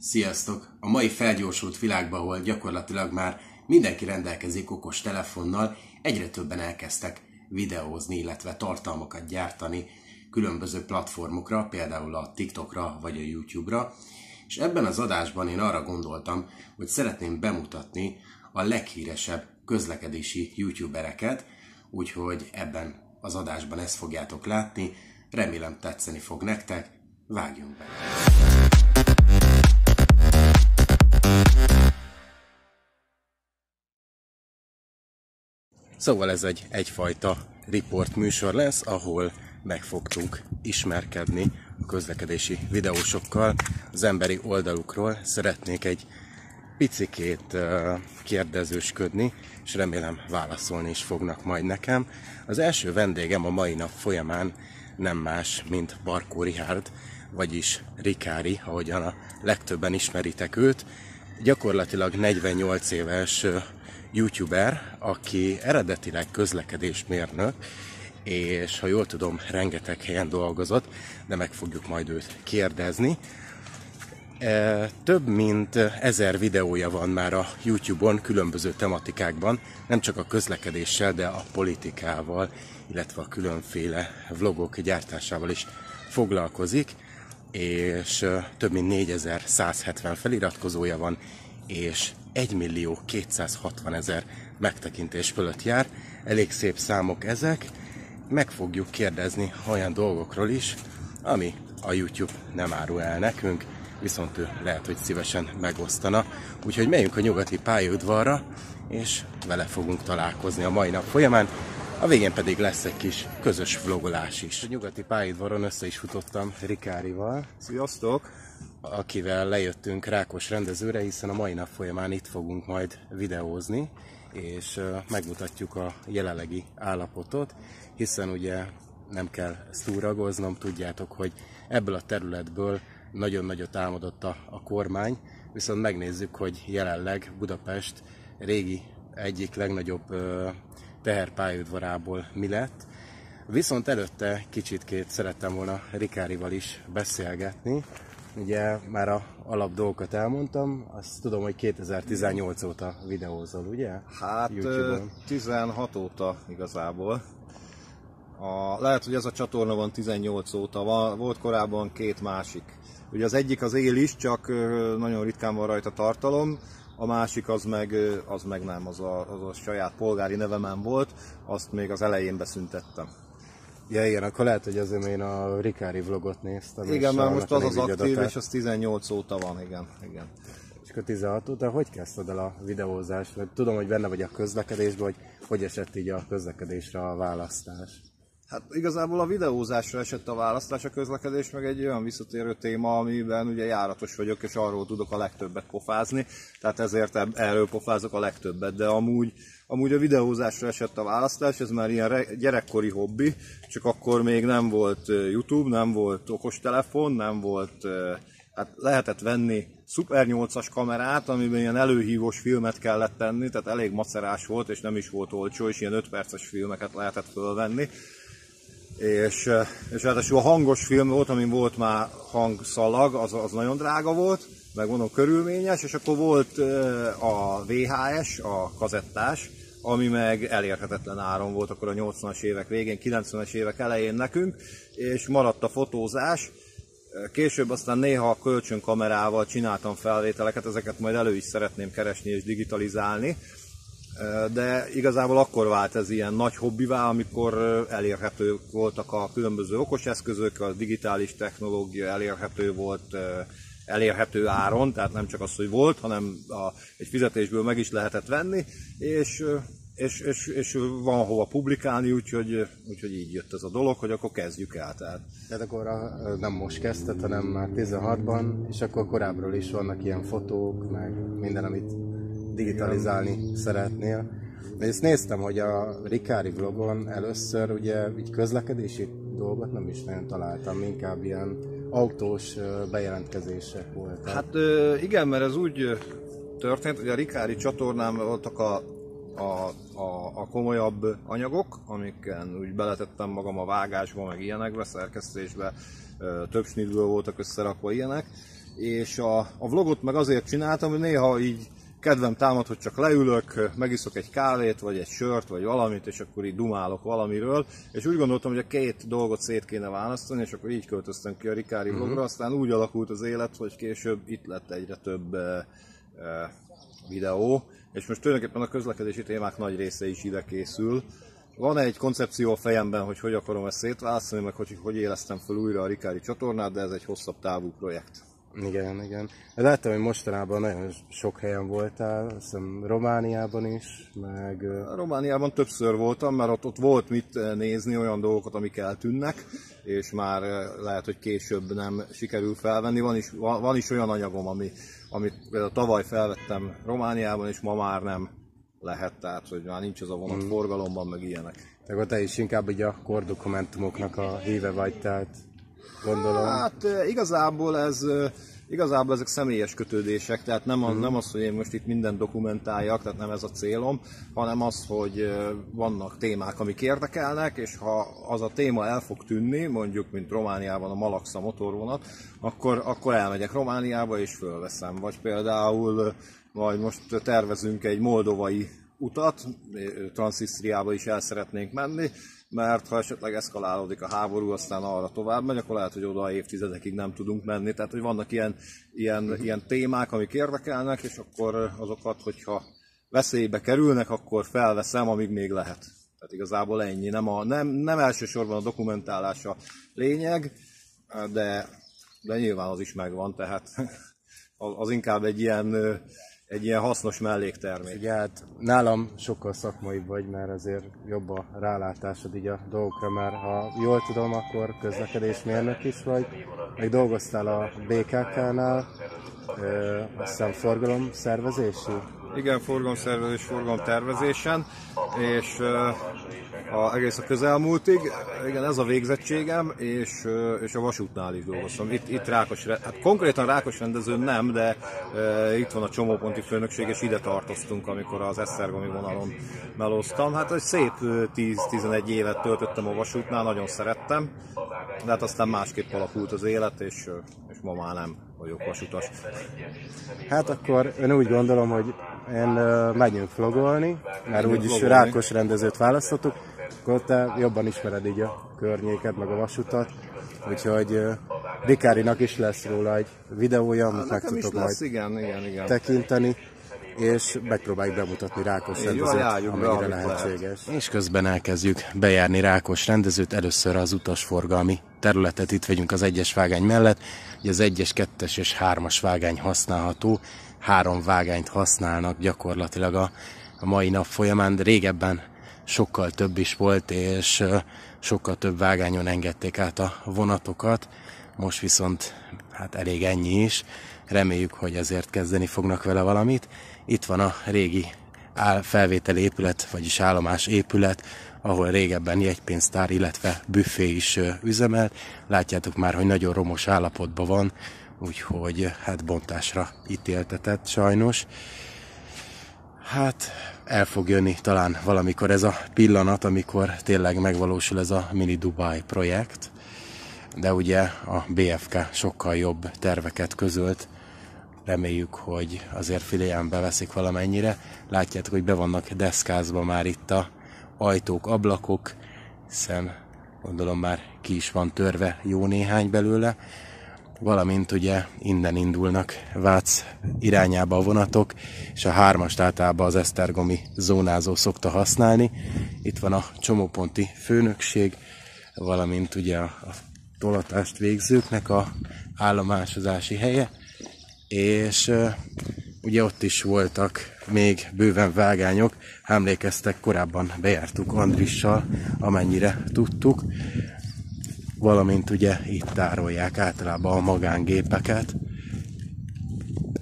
Sziasztok! A mai felgyorsult világban, ahol gyakorlatilag már mindenki rendelkezik okos telefonnal, egyre többen elkezdtek videózni, illetve tartalmakat gyártani különböző platformokra, például a TikTokra vagy a YouTube-ra. És ebben az adásban én arra gondoltam, hogy szeretném bemutatni a leghíresebb közlekedési YouTubereket, úgyhogy ebben az adásban ezt fogjátok látni. Remélem tetszeni fog nektek, vágjunk bele! Szóval ez egyfajta riport műsor lesz, ahol meg fogtunk ismerkedni a közlekedési videósokkal, az emberi oldalukról. Szeretnék egy picikét kérdezősködni, és remélem válaszolni is fognak majd nekem. Az első vendégem a mai nap folyamán nem más, mint Barkó Richárd, vagyis Rikári, ahogyan a legtöbben ismeritek őt. Gyakorlatilag 48 éves YouTuber, aki eredetileg közlekedésmérnök, és ha jól tudom, rengeteg helyen dolgozott, de meg fogjuk majd őt kérdezni. Több mint 1000 videója van már a YouTube-on különböző tematikákban, nem csak a közlekedéssel, de a politikával, illetve a különféle vlogok gyártásával is foglalkozik, és több mint 4170 feliratkozója van, és 1.260.000 megtekintés fölött jár. Elég szép számok ezek. Meg fogjuk kérdezni olyan dolgokról is, ami a YouTube nem árul el nekünk, viszont ő lehet, hogy szívesen megosztana. Úgyhogy megyünk a nyugati pályaudvarra, és vele fogunk találkozni a mai nap folyamán. A végén pedig lesz egy kis közös vlogolás is. A nyugati pályaudvaron össze is futottam Rikárival. Sziasztok! Akivel lejöttünk Rákos rendezőre, hiszen a mai nap folyamán itt fogunk majd videózni, és megmutatjuk a jelenlegi állapotot, hiszen ugye nem kell ezt túragoznom, tudjátok, hogy ebből a területből nagyon nagyot álmodott a kormány, viszont megnézzük, hogy jelenleg Budapest régi egyik legnagyobb teherpályaudvarából mi lett. Viszont előtte kicsitkét szerettem volna Rikárival is beszélgetni. Ugye már a alap dolgokat elmondtam, azt tudom, hogy 2018 óta videózol, ugye? Hát 16 óta igazából. Lehet, hogy ez a csatorna van 18 óta, volt korábban két másik. Ugye az egyik az él is, csak nagyon ritkán van rajta tartalom, a másik az meg nem, az a saját polgári nevemen volt, azt még az elején beszüntettem. Ja igen, akkor lehet, hogy azért én a Rikári vlogot néztem. Igen, mert most az az aktív, és az 18 óta van, igen. És akkor 16 óta, hogy kezdted el a videózást? Tudom, hogy benne vagy a közlekedésben, hogy esett így a közlekedésre a választás? Hát igazából a videózásra esett a választás, a közlekedés meg egy olyan visszatérő téma, amiben ugye járatos vagyok, és arról tudok a legtöbbet pofázni, tehát ezért erről pofázok a legtöbbet, de amúgy a videózásra esett a választás, ez már ilyen gyerekkori hobbi, csak akkor még nem volt YouTube, nem volt okostelefon, nem volt, hát lehetett venni Super 8-as kamerát, amiben ilyen előhívós filmet kellett tenni, tehát elég macerás volt, és nem is volt olcsó, és ilyen 5 perces filmeket lehetett fölvenni. És ráadásul a hangos film volt, amin volt már hangszalag, az nagyon drága volt, meg mondom körülményes, és akkor volt a VHS, a kazettás, ami meg elérhetetlen áron volt akkor a 80-as évek végén, 90-es évek elején nekünk, és maradt a fotózás. Később aztán néha a kölcsönkamerával csináltam felvételeket, ezeket majd elő is szeretném keresni és digitalizálni. De igazából akkor vált ez ilyen nagy hobbivá, amikor elérhető voltak a különböző okos eszközök, a digitális technológia elérhető volt, elérhető áron, tehát nem csak az, hogy volt, hanem egy fizetésből meg is lehetett venni, és van hova publikálni, úgyhogy így jött ez a dolog, hogy akkor kezdjük el. Tehát akkor nem most kezdted, hanem már 16-ban, és akkor korábbról is vannak ilyen fotók, meg minden, amit digitalizálni szeretnél. Ezt néztem, hogy a Rikári vlogon először ugye így közlekedési dolgot nem is nagyon találtam, inkább ilyen autós bejelentkezések voltak. Hát igen, mert ez úgy történt, hogy a Rikári csatornán voltak a komolyabb anyagok, amiken úgy beletettem magam a vágásba, meg ilyenekbe, szerkesztésbe, több snitből voltak összerakva ilyenek, és a vlogot meg azért csináltam, hogy néha így kedvem támad, hogy csak leülök, megiszok egy kávét, vagy egy sört, vagy valamit, és akkor így dumálok valamiről, és úgy gondoltam, hogy a két dolgot szét kéne választani, és akkor így költöztem ki a Rikári vlogra, aztán úgy alakult az élet, hogy később itt lett egyre több videó, és most tulajdonképpen a közlekedési témák nagy része is ide készül. Van egy koncepció a fejemben, hogy akarom ezt szétválasztani, meg hogy élesztem fel újra a Rikári csatornát, de ez egy hosszabb távú projekt. Igen, igen. Láttam, hogy mostanában nagyon sok helyen voltál, azt hiszem Romániában is, meg... Romániában többször voltam, mert ott volt mit nézni, olyan dolgokat, amik eltűnnek, és már lehet, hogy később nem sikerül felvenni. Van is olyan anyagom, amit például tavaly felvettem Romániában, és ma már nem lehet, tehát hogy már nincs az a vonat forgalomban, meg ilyenek. Tehát te is inkább így a kordokumentumoknak a híve vagy, tehát gondolom. Hát igazából ezek személyes kötődések, tehát nem az, hogy én most itt mindent dokumentáljak, tehát nem ez a célom, hanem az, hogy vannak témák, amik érdekelnek, és ha az a téma el fog tűnni, mondjuk, mint Romániában a Malaxa motorvonat, akkor elmegyek Romániába és fölveszem. Vagy például majd most tervezünk egy moldovai utat, Transzisztriába is el szeretnénk menni, mert ha esetleg eszkalálódik a háború, aztán arra tovább megy, akkor lehet, hogy oda évtizedekig nem tudunk menni. Tehát, hogy vannak ilyen témák, amik érdekelnek, és akkor azokat, hogyha veszélybe kerülnek, akkor felveszem, amíg még lehet. Tehát igazából ennyi. Nem elsősorban a dokumentálás a lényeg, de nyilván az is megvan, tehát az inkább egy ilyen hasznos melléktermék. Ugye hát nálam sokkal szakmaibb vagy, mert azért jobb a rálátásod így a dolgokra, mert ha jól tudom, akkor közlekedésmérnök is vagy, meg dolgoztál a BKK-nál, azt hiszem forgalomszervezési? Igen, forgalomszervezés, forgalomtervezésen, és egész a közelmúltig, igen, ez a végzettségem, és a vasútnál is dolgoztam. Itt hát konkrétan Rákosrendezőn nem, de itt van a csomóponti főnökség, és ide tartoztunk, amikor az esztergomi vonalon melóztam. Hát egy szép 10-11 évet töltöttem a vasútnál, nagyon szerettem, de hát aztán másképp alakult az élet, és ma már nem vagyok vasutas. Hát akkor én úgy gondolom, hogy megyünk vlogolni, mert úgyis Rákosrendezőt választottuk, akkor te jobban ismered így a környéket, meg a vasutat, úgyhogy Rikárinak is lesz róla egy videója, amit meg tudtok majd igen. tekinteni, és megpróbáljuk bemutatni Rákosrendezőt, amennyire lehetséges. És közben elkezdjük bejárni Rákosrendezőt, először az utasforgalmi területet, itt vagyunk az 1-es vágány mellett, ugye az 1-es, 2-es és 3-as vágány használható, 3 vágányt használnak gyakorlatilag a mai nap folyamán, de régebben sokkal több is volt, és sokkal több vágányon engedték át a vonatokat, most viszont hát elég ennyi is, reméljük, hogy ezért kezdeni fognak vele valamit. Itt van a régi felvételi épület, vagyis állomás épület, ahol régebben jegypénztár, illetve büffé is üzemelt. Látjátok már, hogy nagyon romos állapotban van, úgyhogy hát bontásra ítéltetett sajnos. Hát el fog jönni talán valamikor ez a pillanat, amikor tényleg megvalósul ez a Mini Dubai projekt, de ugye a BFK sokkal jobb terveket közölt, reméljük, hogy azért figyelembe veszik valamennyire. Látjátok, hogy be vannak deszkázva már itt a ajtók, ablakok, hiszen gondolom már ki is van törve jó néhány belőle, valamint ugye innen indulnak Vác irányába a vonatok, és a 3-ast általában az esztergomi zónázó szokta használni. Itt van a csomóponti főnökség, valamint ugye a tolatást végzőknek a állomásozási helye, és ugye ott is voltak még bőven vágányok, emlékeztek, korábban bejártuk Andrissal, amennyire tudtuk, valamint ugye itt tárolják általában a magángépeket.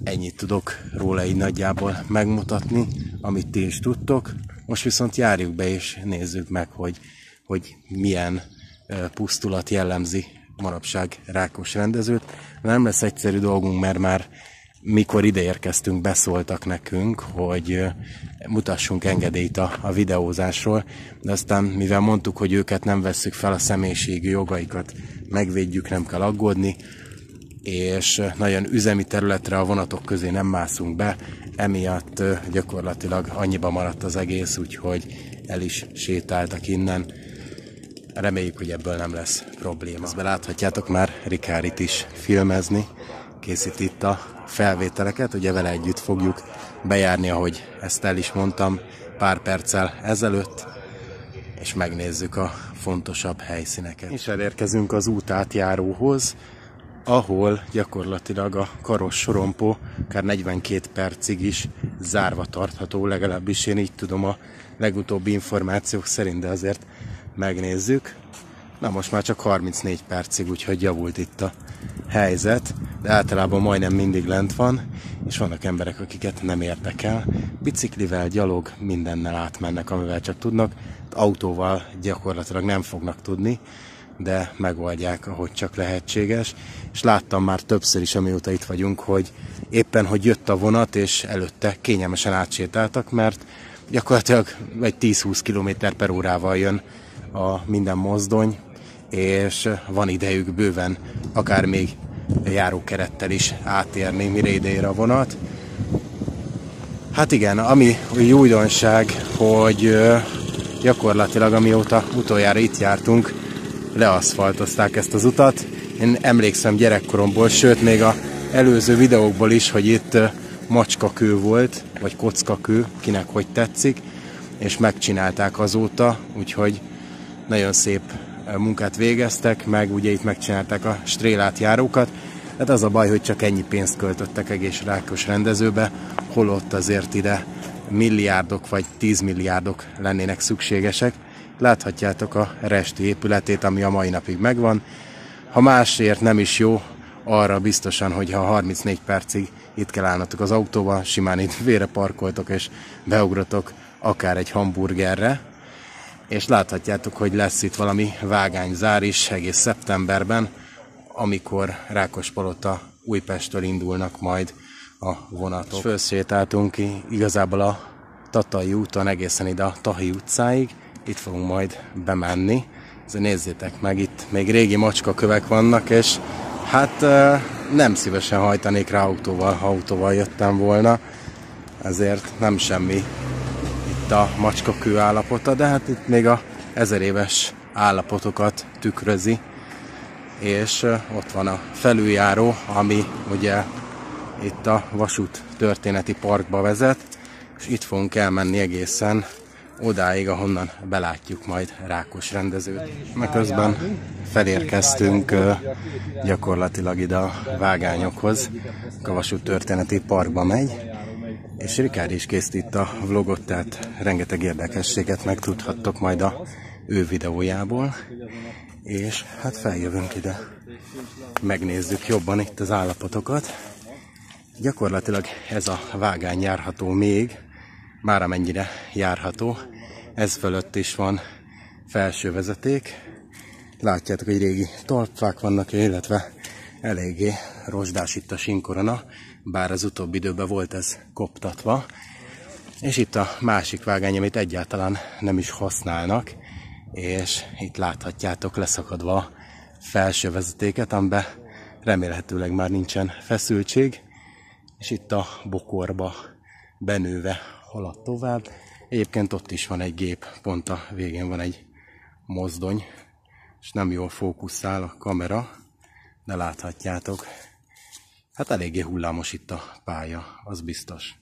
Ennyit tudok róla így nagyjából megmutatni, amit ti is tudtok. Most viszont járjuk be és nézzük meg, hogy milyen pusztulat jellemzi manapság Rákosrendezőt. Nem lesz egyszerű dolgunk, mert már mikor ide érkeztünk, beszóltak nekünk, hogy mutassunk engedélyt a videózásról, de aztán mivel mondtuk, hogy őket nem vesszük fel, a személyiségi jogaikat megvédjük, nem kell aggódni, és nagyon üzemi területre a vonatok közé nem mászunk be, emiatt gyakorlatilag annyiba maradt az egész, úgyhogy el is sétáltak innen. Reméljük, hogy ebből nem lesz probléma. Ezt láthatjátok már Rikárit is filmezni, készít itt a felvételeket, ugye vele együtt fogjuk bejárni, ahogy ezt el is mondtam pár perccel ezelőtt, és megnézzük a fontosabb helyszíneket. És elérkezünk az útátjáróhoz, ahol gyakorlatilag a Karos sorompó akár 42 percig is zárva tartható, legalábbis én így tudom a legutóbbi információk szerint, de azért megnézzük. Na most már csak 34 percig, úgyhogy javult itt a helyzet, de általában majdnem mindig lent van, és vannak emberek, akiket nem érdekel. Biciklivel, gyalog, mindennel átmennek, amivel csak tudnak. Autóval gyakorlatilag nem fognak tudni, de megoldják, ahogy csak lehetséges. És láttam már többször is, amióta itt vagyunk, hogy éppen, hogy jött a vonat, és előtte kényelmesen átsétáltak, mert gyakorlatilag egy 10-20 km/órával jön a minden mozdony, és van idejük bőven akár még járókerettel is átérni, mire ideér a vonat. Hát igen, ami újdonság, hogy gyakorlatilag amióta utoljára itt jártunk, leaszfaltozták ezt az utat. Én emlékszem gyerekkoromból, sőt még az előző videókból is, hogy itt macskakő volt, vagy kockakő, kinek hogy tetszik, és megcsinálták azóta, úgyhogy nagyon szép munkát végeztek, meg ugye itt megcsinálták a strélát járókat. Hát az a baj, hogy csak ennyi pénzt költöttek egész Rákos rendezőbe, holott azért ide milliárdok vagy 10 milliárdok lennének szükségesek. Láthatjátok a resti épületét, ami a mai napig megvan. Ha másért nem is jó, arra biztosan, hogy ha 34 percig itt kell állnatok az autóban, simán itt vére parkoltok és beugratok akár egy hamburgerre. És láthatjátok, hogy lesz itt valami vágányzár is egész szeptemberben, amikor Rákospalota Újpesttől indulnak majd a vonatok. Fölsétáltunk ki igazából a Tatai úton egészen ide a Tahi utcáig, itt fogunk majd bemenni. Ezért nézzétek meg, itt még régi macskakövek vannak, és hát nem szívesen hajtanék rá autóval, ha autóval jöttem volna, ezért nem semmi itt a macskakő állapota, de hát itt még a 1000 éves állapotokat tükrözi, és ott van a felüljáró, ami ugye itt a Vasút Történeti Parkba vezet, és itt fogunk elmenni egészen odáig, ahonnan belátjuk majd Rákos rendezőt. Megközben felérkeztünk gyakorlatilag ide a vágányokhoz, a Vasút Történeti Parkba megy, és Rikád is készít a vlogot, tehát rengeteg érdekességet megtudhattok majd a ő videójából, és hát feljövünk ide. Megnézzük jobban itt az állapotokat. Gyakorlatilag ez a vágány járható még, már amennyire járható. Ez fölött is van felső vezeték. Látjátok, hogy régi talpfák vannak, illetve eléggé rozsdás itt a sínkorona, bár az utóbbi időben volt ez koptatva. És itt a másik vágány, amit egyáltalán nem is használnak, és itt láthatjátok leszakadva a felső vezetéket, amiben remélhetőleg már nincsen feszültség, és itt a bokorba benőve halad tovább. Egyébként ott is van egy gép, pont a végén van egy mozdony, és nem jól fókuszál a kamera, de láthatjátok. Hát eléggé hullámos itt a pálya, az biztos.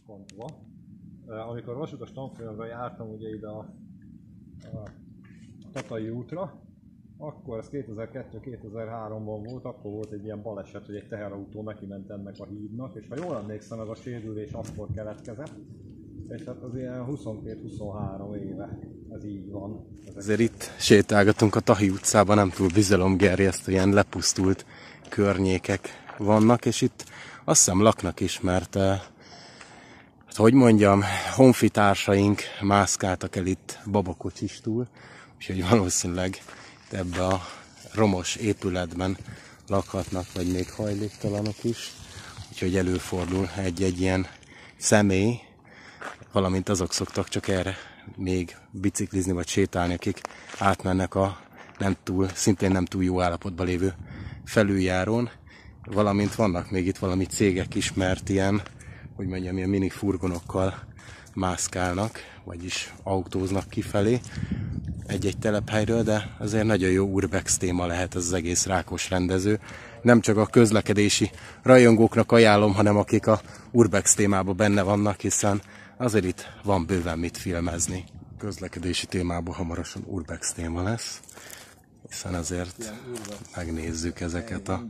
Amikor vasutas tanfolyamra jártam ugye ide a Tatai útra, akkor ez 2002-2003-ban volt, akkor volt egy ilyen baleset, hogy egy teherautó neki ment ennek a hídnak, és ha jól emlékszem, ez a sérülés akkor keletkezett, és hát az ilyen 22-23 éve ez így van. Ezért itt sétálgatunk a Tahi utcában, nem túl bizalomgerjesztő, ilyen lepusztult környékek vannak, és itt azt hiszem laknak is, mert hát hogy mondjam, honfitársaink mászkáltak el itt babakocsistól, úgyhogy valószínűleg ebbe a romos épületben lakhatnak, vagy még hajléktalanok is, úgyhogy előfordul egy ilyen személy, valamint azok szoktak csak erre még biciklizni vagy sétálni, akik átmennek a szintén nem túl jó állapotban lévő felüljárón, valamint vannak még itt valami cégek is, mert ilyen, hogy mondjam, ilyen mini furgonokkal mászkálnak, vagyis autóznak kifelé egy-egy telephelyről, de azért nagyon jó urbex téma lehet ez az egész Rákos rendező. Nem csak a közlekedési rajongóknak ajánlom, hanem akik a urbex témában benne vannak, hiszen azért itt van bőven mit filmezni. A közlekedési témában hamarosan urbex téma lesz, hiszen azért megnézzük ezeket a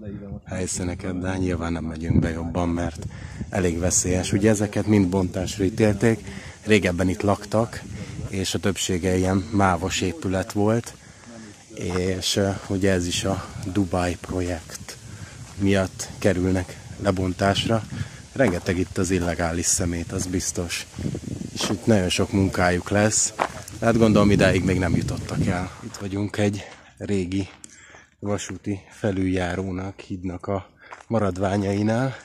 helyszíneket, de nyilván nem megyünk be jobban, mert elég veszélyes. Ugye ezeket mind bontásra ítélték, régebben itt laktak, és a többsége ilyen mávos épület volt, és ugye ez is a Dubai projekt miatt kerülnek lebontásra. Rengeteg itt az illegális szemét, az biztos, és itt nagyon sok munkájuk lesz, hát gondolom idáig még nem jutottak el. Itt vagyunk egy régi vasúti felüljárónak, hídnak a maradványainál,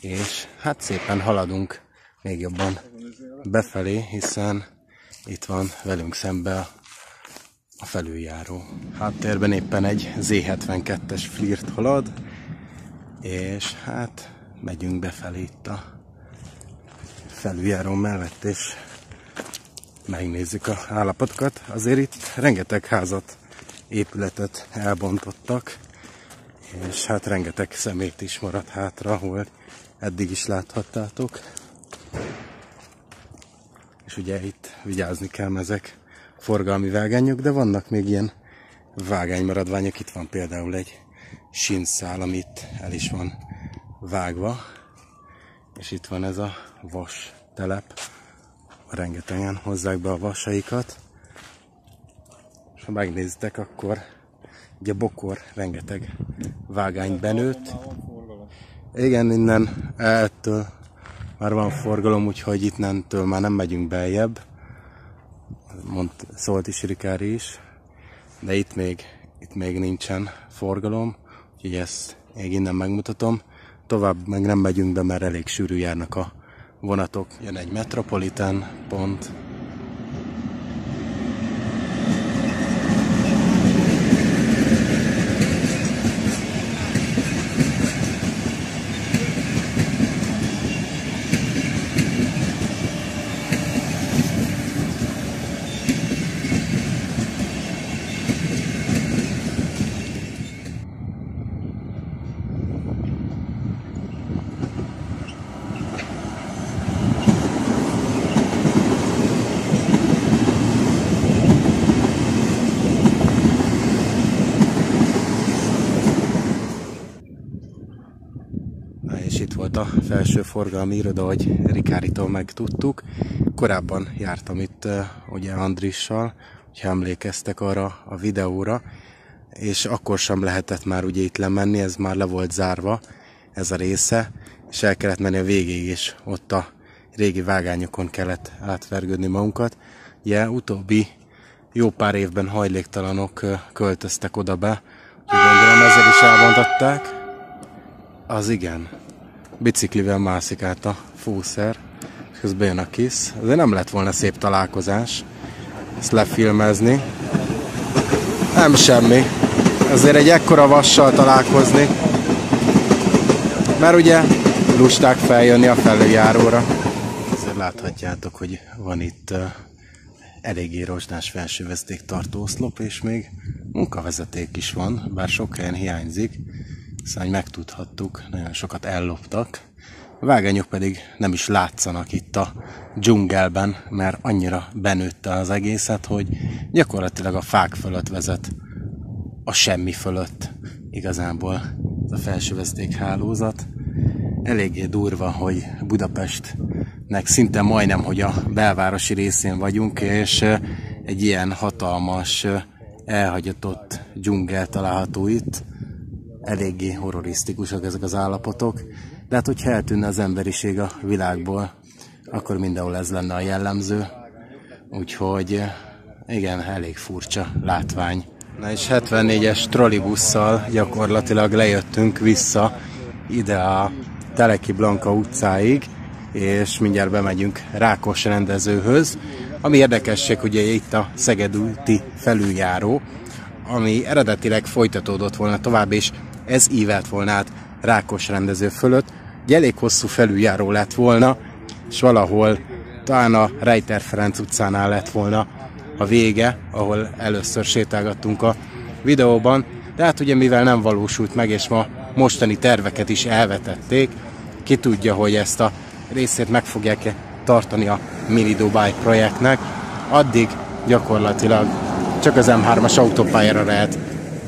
és hát szépen haladunk még jobban befelé, hiszen itt van velünk szembe a felüljáró. Háttérben éppen egy Z72-es Flirt halad, és hát megyünk befelé itt a felüljáró mellett, és megnézzük az állapotokat. Azért itt rengeteg házat, épületet elbontottak, és hát rengeteg szemét is maradt hátra, ahol eddig is láthattátok. És ugye itt vigyázni kell, mert ezek forgalmi vágányok, de vannak még ilyen vágánymaradványok. Itt van például egy sínszál, amit el is van vágva, és itt van ez a vas telep. Rengetegen hozzák be a vasaikat, és ha megnézitek, akkor ugye Bokor rengeteg vágány benőtt. Igen, innen ettől már van forgalom, úgyhogy ittentől már nem megyünk beljebb. Szólt is Rikári is, de itt még nincsen forgalom, úgyhogy ezt még innen megmutatom. Tovább meg nem megyünk be, mert elég sűrű járnak a vonatok. Jön egy Metropolitan pont. És itt volt a felső forgalmi iroda, ahogy Rikáritól megtudtuk. Korábban jártam itt ugye Andrissal, hogyha emlékeztek arra a videóra, és akkor sem lehetett már ugye itt lemenni, ez már le volt zárva, ez a része, és el kellett menni a végéig, és ott a régi vágányokon kellett átvergődni magunkat. Ugye utóbbi jó pár évben hajléktalanok költöztek oda be, úgyhogy gondolom ezzel is elbontották. Az igen. Biciklivel mászik át a fúszer, és közben jön a kis. Azért nem lett volna szép találkozás ezt lefilmezni. Nem semmi. Azért egy ekkora vassal találkozni. Mert ugye lusták feljönni a felüljáróra. Azért láthatjátok, hogy van itt eléggé rozsdás felsővezetéktartó oszlop, és még munkavezeték is van, bár sok helyen hiányzik. Szóval megtudhattuk, nagyon sokat elloptak. A vágányok pedig nem is látszanak itt a dzsungelben, mert annyira benőtte az egészet, hogy gyakorlatilag a fák fölött vezet a semmi fölött igazából ez a felsővezeték hálózat. Eléggé durva, hogy Budapestnek szinte majdnem, hogy a belvárosi részén vagyunk, és egy ilyen hatalmas, elhagyatott dzsungel található itt. Eléggé horrorisztikusak ezek az állapotok, de hát hogyha eltűnne az emberiség a világból, akkor mindenhol ez lenne a jellemző. Úgyhogy igen, elég furcsa látvány. Na és 74-es trollibusszal gyakorlatilag lejöttünk vissza ide a Teleki Blanka utcáig, és mindjárt bemegyünk Rákos rendezőhöz. Ami érdekesség, ugye itt a Szeged úti felüljáró, ami eredetileg folytatódott volna tovább, és ez ívelt volna át Rákos-rendező fölött. Egy elég hosszú felüljáró lett volna, és valahol talán a Rejter Ferenc utcánál lett volna a vége, ahol először sétálgattunk a videóban, de hát ugye mivel nem valósult meg, és ma mostani terveket is elvetették, ki tudja, hogy ezt a részét meg fogják tartani a Mini Dubai projektnek, addig gyakorlatilag csak az M3-as autópályára lehet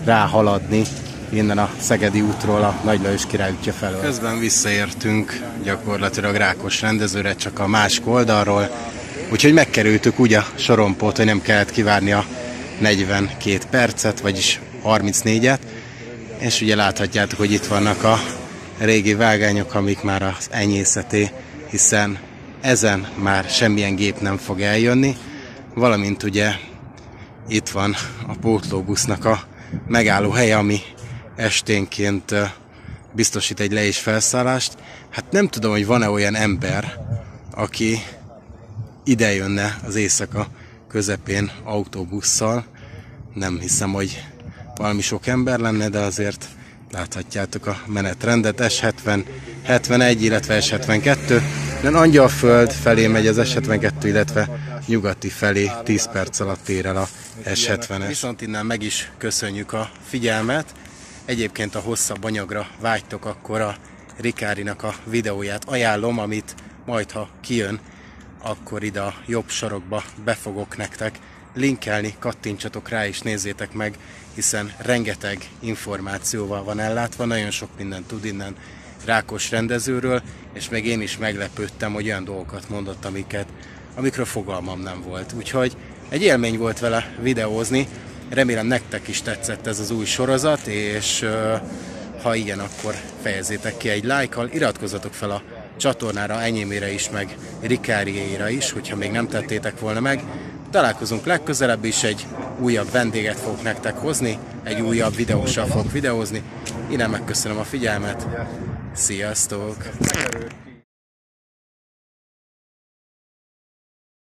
ráhaladni innen a Szegedi útról a Nagy Lajos Király útja felől. Közben visszaértünk gyakorlatilag Rákos-rendezőre, csak a másik oldalról, úgyhogy megkerültük úgy a sorompót, hogy nem kellett kivárni a 42 percet, vagyis 34-et, és ugye láthatjátok, hogy itt vannak a régi vágányok, amik már az enyészeté, hiszen ezen már semmilyen gép nem fog eljönni, valamint ugye itt van a pótlóbusznak a megállóhelye, ami esténként biztosít egy le- és felszállást. Hát nem tudom, hogy van-e olyan ember, aki ide jönne az éjszaka közepén autóbusszal. Nem hiszem, hogy valami sok ember lenne, de azért láthatjátok a menetrendet. S70, 71, illetve S72. De Angyalföld felé megy az S72, illetve nyugati felé 10 perc alatt ér el a S70-es. Viszont innen meg is köszönjük a figyelmet. Egyébként a hosszabb anyagra vágytok, akkor a Rikárinak a videóját ajánlom, amit majd ha kijön, akkor ide a jobb sarokba be fogok nektek linkelni, kattintsatok rá és nézzétek meg, hiszen rengeteg információval van ellátva, nagyon sok mindent tud innen Rákos-rendezőről, és még én is meglepődtem, hogy olyan dolgokat mondott, amikről fogalmam nem volt. Úgyhogy egy élmény volt vele videózni, remélem nektek is tetszett ez az új sorozat, és ha igen, akkor fejezzétek ki egy lájkkal, iratkozzatok fel a csatornára, enyémére is, meg Rikáriéra is, hogyha még nem tettétek volna meg. Találkozunk legközelebb is, egy újabb vendéget fogok nektek hozni, egy újabb videóssal fogok videózni. Innen megköszönöm a figyelmet, sziasztok!